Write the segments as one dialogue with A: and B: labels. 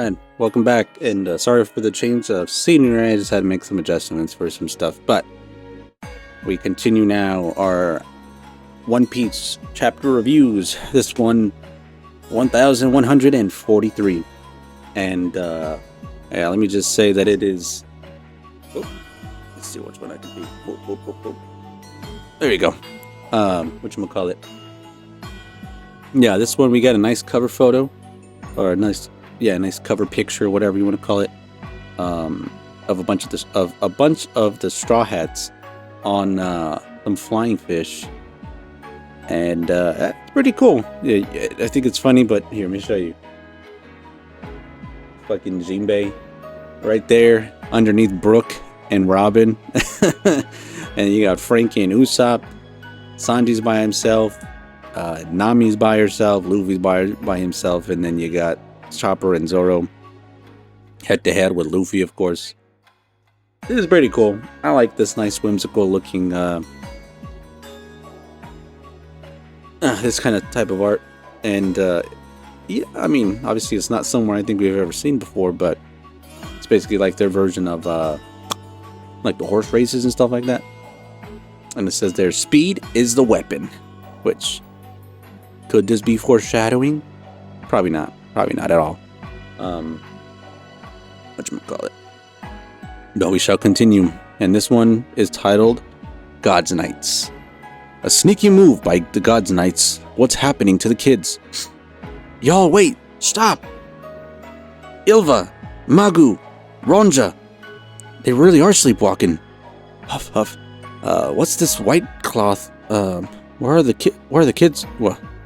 A: and welcome back. And sorry for the change of scenery. I just had to make some adjustments for some stuff. But we continue now our One Piece chapter reviews. This one, 1143. And yeah, let me just say that it is. Oh, let's see which one I can do. There you go. Whatchamacallit. Yeah, this one we got a nice cover photo, or a nice cover picture, whatever you want to call it, of a bunch of the Straw Hats on some flying fish, and that's pretty cool. Yeah, I think it's funny, but here, let me show you. Fucking Jinbei, right there underneath Brook and Robin, and you got Frankie and Usopp. Sanji's by himself. Nami's by herself, Luffy's by himself, and then you got Chopper and Zoro head to head with Luffy, of course. This is pretty cool. I like this nice whimsical looking this kind of type of art. And yeah, I mean, obviously it's not somewhere I think we've ever seen before, but it's basically like their version of like the horse races and stuff like that. And it says there, speed is the weapon, which could this be foreshadowing? Probably not. Probably not at all. Whatchamacallit. But we shall continue. And this one is titled God's Knights. A sneaky move by the God's Knights. What's happening to the kids? Y'all, wait. Stop. Ilva, Magu, Ronja. They really are sleepwalking. Huff, huff. What's this white cloth? Where are the kids?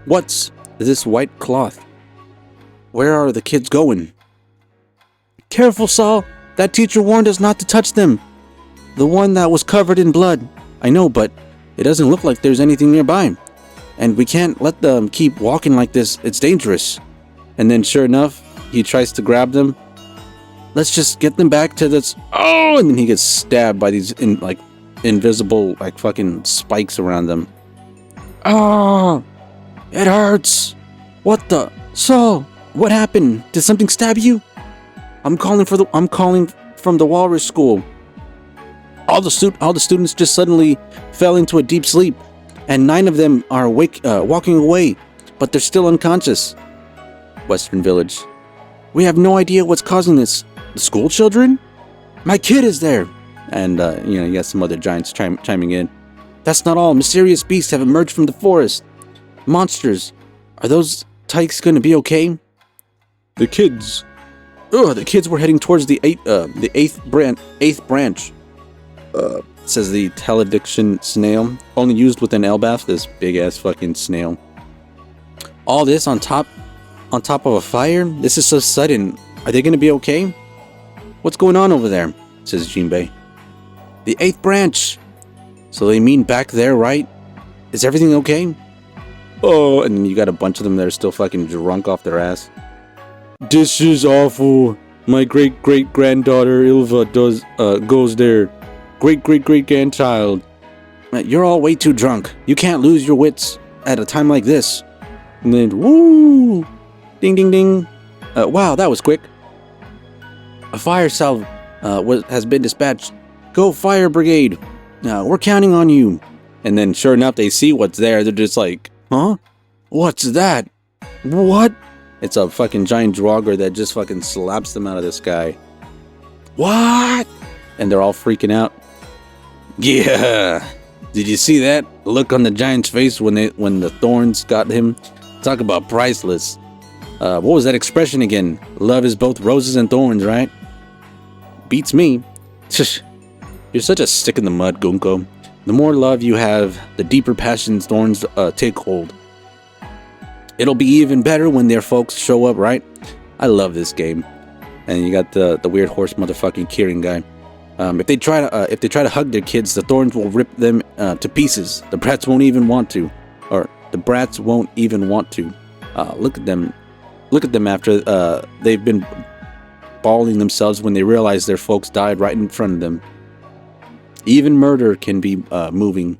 A: What's this white cloth? Where are the kids going? Careful, Saul. That teacher warned us not to touch them. The one that was covered in blood. I know, but it doesn't look like there's anything nearby. And we can't let them keep walking like this. It's dangerous. And then sure enough, he tries to grab them. Let's just get them back to this. Oh, and then he gets stabbed by these invisible fucking spikes around them. Oh, it hurts. What the? Saul, what happened? Did something stab you? I'm calling from the Walrus School. All the students just suddenly fell into a deep sleep, and 9 of them are awake, walking away, but they're still unconscious. Western Village. We have no idea what's causing this. The school children? My kid is there. And you got some other giants chiming in. That's not all. Mysterious beasts have emerged from the forest. Monsters. Are those tykes going to be okay? The kids. The kids were heading towards the eighth branch. Says the Telediction snail, only used within Elbaph. This big ass fucking snail. All this on top of a fire. This is so sudden. Are they going to be okay? What's going on over there? Says Jinbei. The 8th branch. So they mean back there, right? Is everything okay? Oh, and then you got a bunch of them that are still fucking drunk off their ass. This is awful. My great-great-granddaughter Ilva goes there. Great-great-great-grandchild. You're all way too drunk. You can't lose your wits at a time like this. And then, woo! Ding, ding, ding. Wow, that was quick. A fire salve has been dispatched. Go fire brigade. We're counting on you. And then sure enough, they see what's there. They're just like, huh? What's that? What? It's a fucking giant Draugr that just fucking slaps them out of the sky. What? And they're all freaking out. Yeah. Did you see that look on the giant's face when the thorns got him? Talk about priceless. What was that expression again? Love is both roses and thorns, right? Beats me. You're such a stick in the mud, Gunko. The more love you have, the deeper passion's thorns take hold. It'll be even better when their folks show up, right? I love this game. And you got the weird horse motherfucking Kirin guy. If they try to hug their kids, the thorns will rip them to pieces. The brats won't even want to. Look at them. Look at them after they've been bawling themselves when they realize their folks died right in front of them. Even murder can be moving.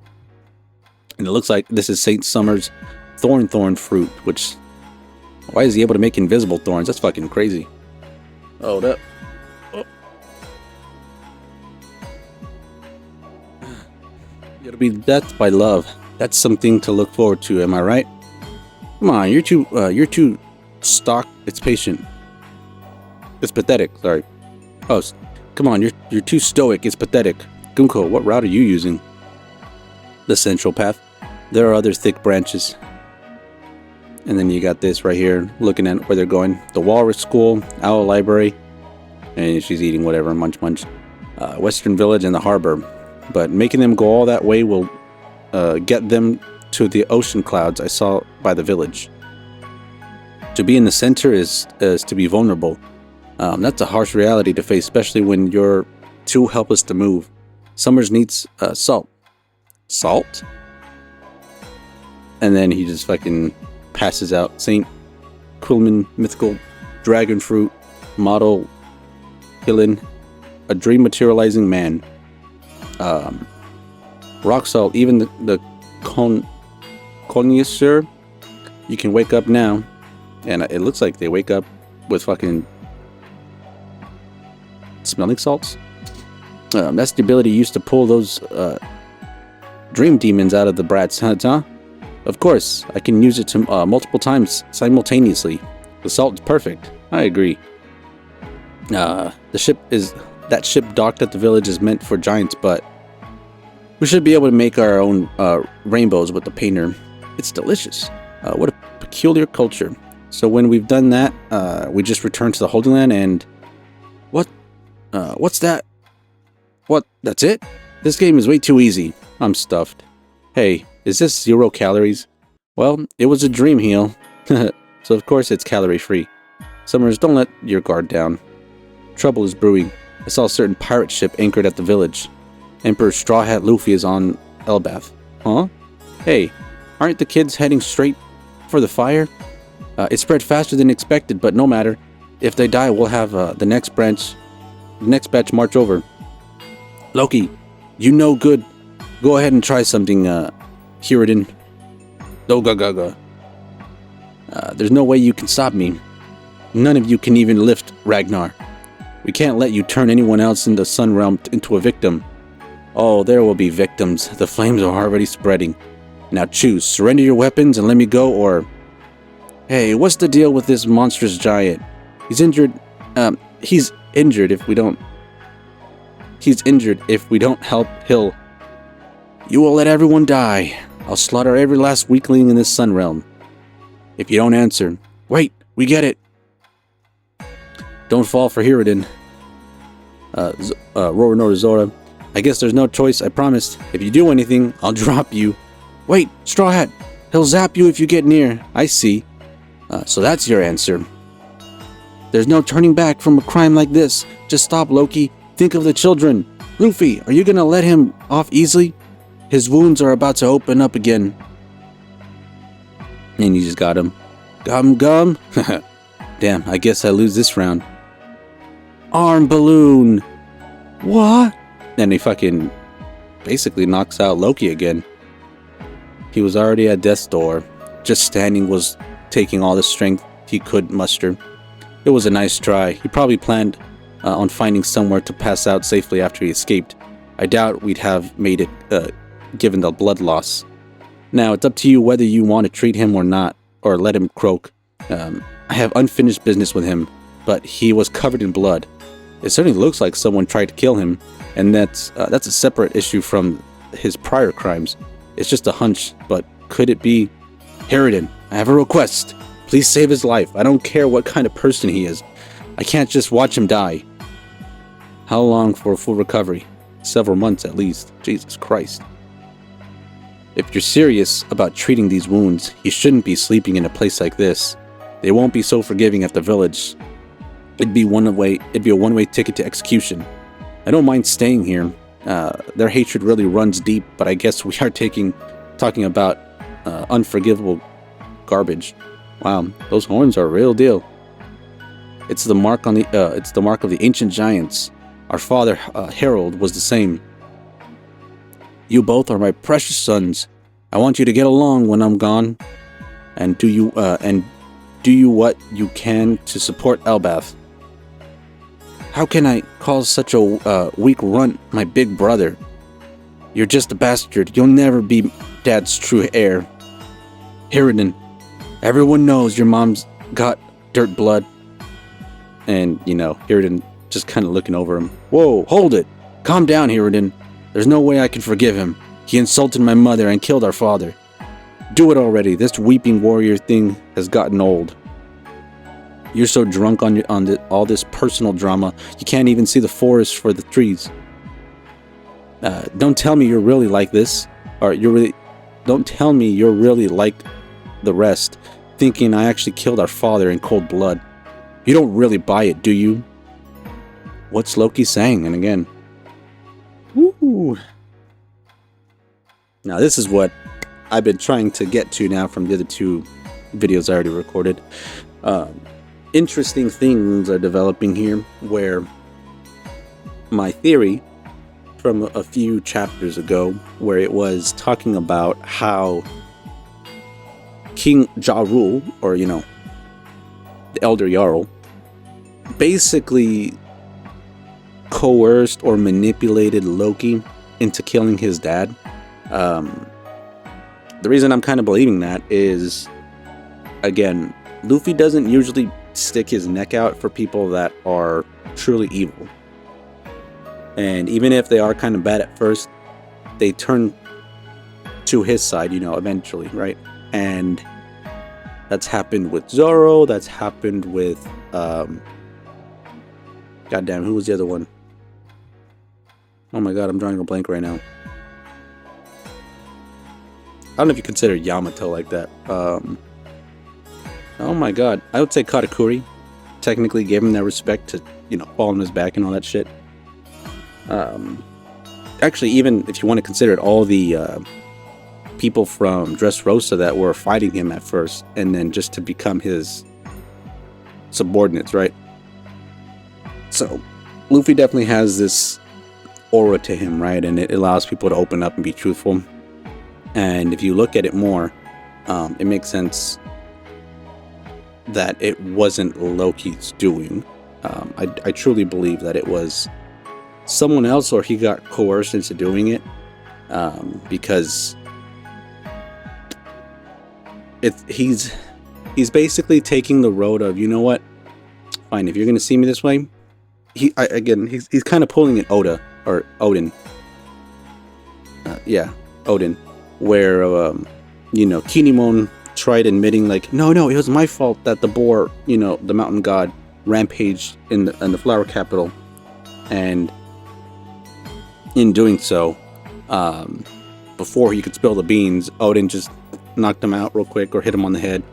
A: And it looks like this is Saint Summer's thorn fruit, which... Why is he able to make invisible thorns? That's fucking crazy. Hold up. Oh. It'll be death by love. That's something to look forward to, am I right? Come on, you're too stock. It's patient. It's pathetic. Sorry. Oh, come on, you're too stoic. It's pathetic. Gunko, what route are you using? The central path. There are other thick branches. And then you got this right here, looking at where they're going. The Walrus School, Owl Library, and she's eating whatever, munch munch. Western Village and the harbor. But making them go all that way will get them to the ocean clouds I saw by the village. To be in the center is to be vulnerable. That's a harsh reality to face, especially when you're too helpless to move. Summers needs salt. Salt? And then he just fucking passes out. Saint Quilman, mythical dragon fruit, model Hillen, a dream materializing man. Rock salt, even the connoisseur, you can wake up now. And it looks like they wake up with fucking smelling salts. That's the ability used to pull those dream demons out of the brats, huh? Of course, I can use it to multiple times simultaneously. The salt is perfect. I agree. That ship docked at the village is meant for giants, but we should be able to make our own rainbows with the painter. It's delicious. What a peculiar culture. So when we've done that, we just return to the Holy Land and... What's that? What? That's it? This game is way too easy. I'm stuffed. Hey, is this 0 calories? Well, it was a dream heal. So of course it's calorie free. Summers, don't let your guard down. Trouble is brewing. I saw a certain pirate ship anchored at the village. Emperor Straw Hat Luffy is on Elbaph. Huh? Hey, aren't the kids heading straight for the fire? It spread faster than expected, but no matter. If they die, we'll have the next batch march over. Loki, you know good. Go ahead and try something, Hiriden. Doga. There's no way you can stop me. None of you can even lift Ragnar. We can't let you turn anyone else in the Sun Realm into a victim. Oh, there will be victims. The flames are already spreading. Now choose, surrender your weapons and let me go, or... Hey, what's the deal with this monstrous giant? He's injured if we don't help Hill. You will let everyone die. I'll slaughter every last weakling in this Sun Realm. If you don't answer... Wait, we get it. Don't fall for Hiriden. Roronoa Zora. I guess there's no choice, I promised. If you do anything, I'll drop you. Wait, Straw Hat. He'll zap you if you get near. I see. So that's your answer. There's no turning back from a crime like this. Just stop, Loki. Think of the children. Luffy, are you gonna let him off easily? His wounds are about to open up again. And you just got him. Gum. Damn, I guess I lose this round. Arm balloon. What? And he fucking basically knocks out Loki again. He was already at death's door. Just standing was taking all the strength he could muster. It was a nice try. He probably planned on finding somewhere to pass out safely after he escaped. I doubt we'd have made it, given the blood loss. Now, it's up to you whether you want to treat him or not, or let him croak. I have unfinished business with him, but he was covered in blood. It certainly looks like someone tried to kill him, and that's a separate issue from his prior crimes. It's just a hunch, but could it be... Hiriden, I have a request. Please save his life. I don't care what kind of person he is. I can't just watch him die. How long for a full recovery? Several months at least. Jesus Christ. If you're serious about treating these wounds, you shouldn't be sleeping in a place like this. They won't be so forgiving at the village. It'd be a one-way ticket to execution. I don't mind staying here. Their hatred really runs deep, but I guess we are talking about unforgivable garbage. Wow, those horns are a real deal. It's the mark of the ancient giants. Our father Harold was the same. You both are my precious sons. I want you to get along when I'm gone, and do you what you can to support Elbaph. How can I call such a weak runt my big brother? You're just a bastard. You'll never be Dad's true heir. Hiriden, everyone knows your mom's got dirt blood. And, Hiriden just kind of looking over him. Whoa, hold it. Calm down, Hiriden. There's no way I can forgive him. He insulted my mother and killed our father. Do it already. This weeping warrior thing has gotten old. You're so drunk on all this personal drama, you can't even see the forest for the trees. Don't tell me you're really like this, don't tell me you're really like the rest, thinking I actually killed our father in cold blood. You don't really buy it, do you? What's Loki saying? And again, woo. Now this is what I've been trying to get to now from the other two videos I already recorded. Interesting things are developing here, where my theory from a few chapters ago, where it was talking about how King Jarul, or the Elder Jarl, basically coerced or manipulated Loki into killing his dad. The reason I'm kind of believing that is, again, Luffy doesn't usually stick his neck out for people that are truly evil. And even if they are kind of bad at first, they turn to his side, eventually, right? And that's happened with Zoro, that's happened with, goddamn, who was the other one? Oh my god, I'm drawing a blank right now. I don't know if you consider Yamato like that. Oh my god, I would say Katakuri technically gave him that respect to, fall on his back and all that shit. Actually, even if you want to consider it, all the people from Dressrosa that were fighting him at first, and then just to become his subordinates, right? So, Luffy definitely has this aura to him, right? And it allows people to open up and be truthful. And if you look at it more, it makes sense that it wasn't Loki's doing. I truly believe that it was someone else, or he got coerced into doing it, because he's basically taking the road of, you know what, fine, if you're gonna see me this way, he's kind of pulling an Odin, Odin, where Kinemon tried admitting, like, no, it was my fault that the boar, the mountain god, rampaged in the flower capital, and in doing so, before he could spill the beans, Odin just knocked him out real quick, or hit him on the head,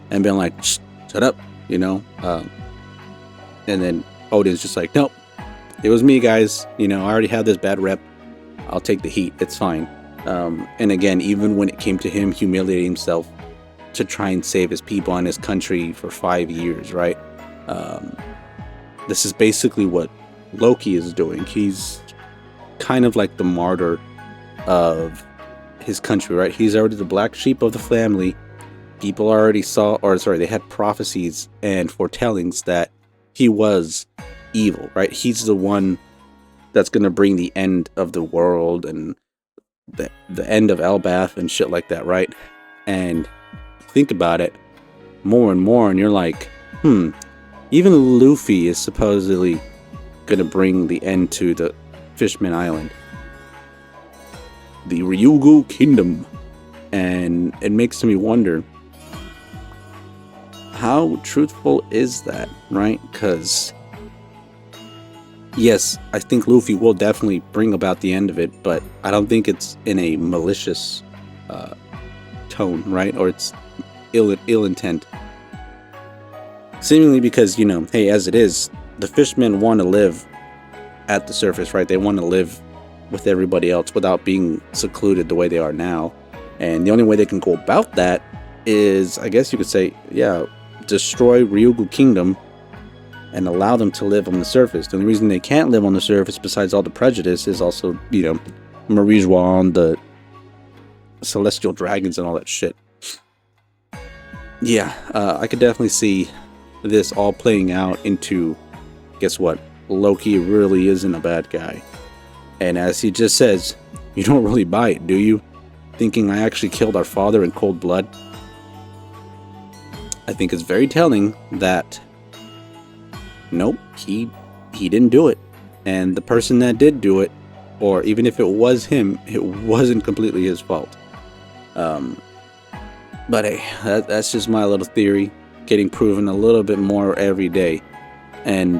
A: and been like, shut up, and then Odin's just like, nope, it was me, guys, I already had this bad rep, I'll take the heat, it's fine. And again, even when it came to him humiliating himself to try and save his people and his country for 5 years, right? This is basically what Loki is doing. He's kind of like the martyr of his country, right? He's already the black sheep of the family. People already they had prophecies and foretellings that he was evil, right? He's the one that's going to bring the end of the world and the end of Elbaph and shit like that, right? And think about it more and more, and you're like, even Luffy is supposedly gonna bring the end to the Fishman Island, the Ryugu Kingdom. And it makes me wonder, how truthful is that, right? Because yes, I think Luffy will definitely bring about the end of it, but I don't think it's in a malicious tone, right? Or it's ill intent. Seemingly because, hey, as it is, the fishmen want to live at the surface, right? They want to live with everybody else without being secluded the way they are now. And the only way they can go about that is, I guess you could say, destroy Ryugu Kingdom and allow them to live on the surface. The only reason they can't live on the surface, besides all the prejudice, is also, Marijuana, the celestial dragons and all that shit. I could definitely see this all playing out into, guess what, Loki really isn't a bad guy. And as he just says, you don't really buy it, do you? Thinking I actually killed our father in cold blood? I think it's very telling that nope, he didn't do it. And the person that did do it, or even if it was him, it wasn't completely his fault. But hey, that's just my little theory, getting proven a little bit more every day. And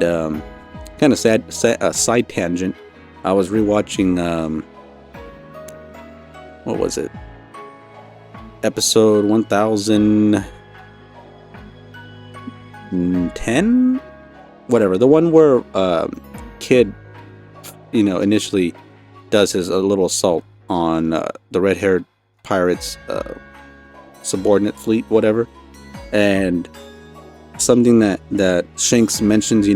A: kind of side tangent, I was rewatching what was it? Episode 1010? Whatever. The one where Kid, initially does his little assault on the red-haired pirates' subordinate fleet, whatever. And something that Shanks mentions,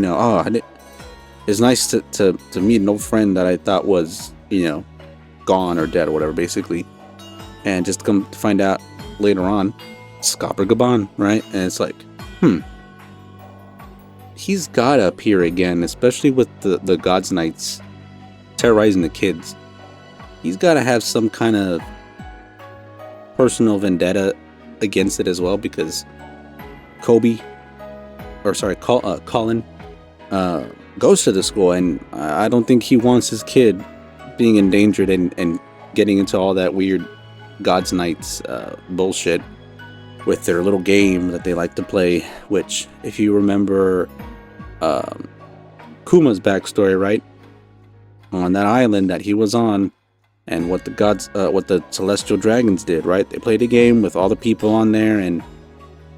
A: it's nice to meet an old friend that I thought was, gone or dead or whatever, basically. And just come to find out later on, Scopper Gaban, right? And it's like, he's gotta appear again, especially with the God's Knights terrorizing the kids. He's gotta have some kind of personal vendetta against it as well, because Colin goes to the school, and I don't think he wants his kid being endangered and getting into all that weird God's Knights bullshit with their little game that they like to play, which, if you remember Kuma's backstory, right, on that island that he was on, and what the celestial dragons did, right? They played a game with all the people on there, and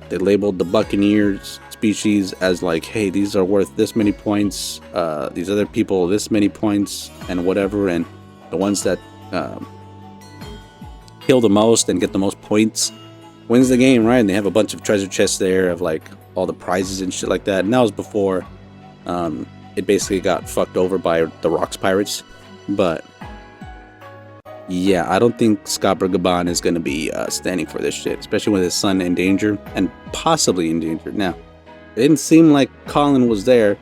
A: they labeled the Buccaneers species as like, hey, these are worth this many points, these other people this many points, and whatever, and the ones that kill the most and get the most points wins the game, right? And they have a bunch of treasure chests there of like all the prizes and shit like that. And that was before it basically got fucked over by the Rocks Pirates. But yeah, I don't think Scopper Gaban is going to be standing for this shit, especially with his son in danger and possibly endangered. Now, it didn't seem like Colin was there,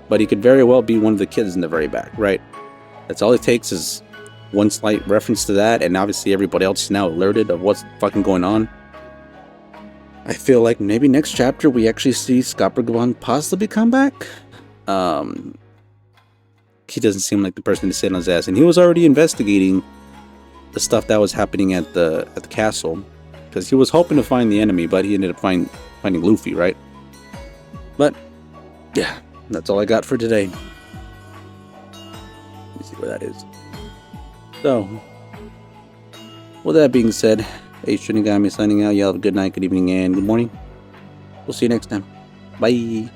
A: but he could very well be one of the kids in the very back, right? That's all it takes is one slight reference to that, and obviously everybody else is now alerted of what's fucking going on. I feel like maybe next chapter we actually see Scopper Gaban possibly come back. He doesn't seem like the person to sit on his ass, and he was already investigating the stuff that was happening at the castle, because he was hoping to find the enemy, but he ended up finding Luffy, right? But yeah, that's all I got for today. Let me see where that is. So, with that being said, Shinigami signing out. Y'all have a good night, good evening, and good morning. We'll see you next time. Bye.